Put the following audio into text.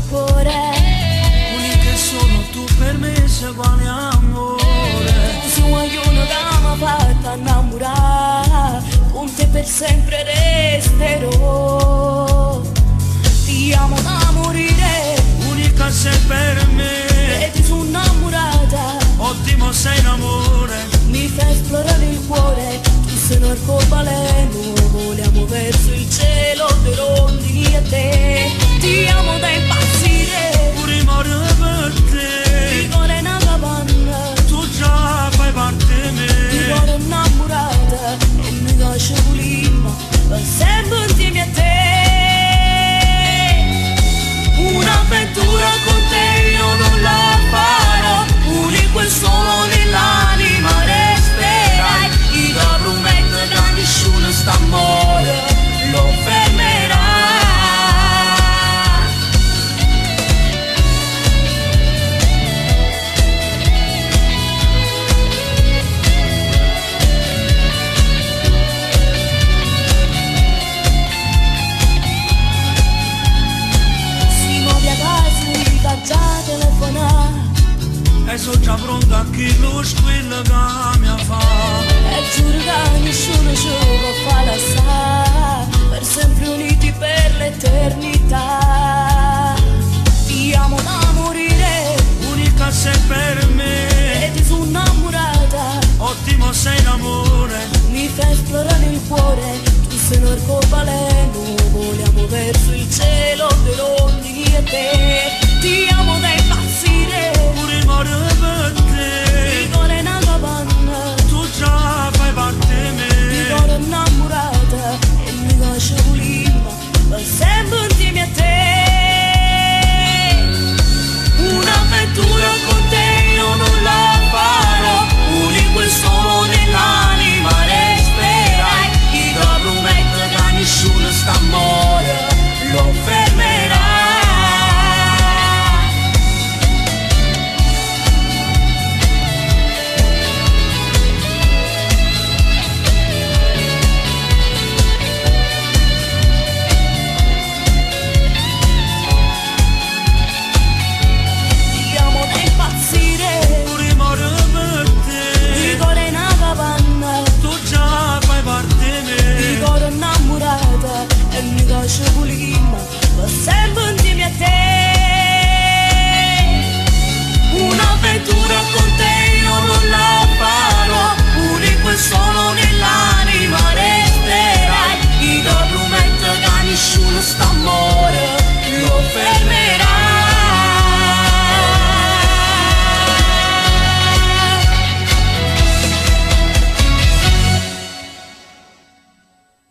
cuore. Unica sono tu per me, se quale amore. Tu sei un guaglione che mi ha fatto innamorare, con te per sempre resterò. Ti amo da morire, Unica sei per me, e ti sono innamorata. ottimo sei in amore. Mi fai esplorare il cuore, tu sei un arcobaleno, voliamo verso il cielo dei rondini a te. Ti amo da impazzire, Pure muore per il te, cuore è una capanna, tu già fai parte di il me. cuore innamorata, e mi piace pulire, per sempre insieme a te. Un'avventura con te io non la farò, unico e solo nell'anima resterai. Io ti prometto che nessuno st'amore lo fermerà. Si muove a casa, già telefonare, E sono già pronta a chi lo squillo che mi fa. e giuro che nessuno ci può far lasciare, per sempre uniti per l'eternità.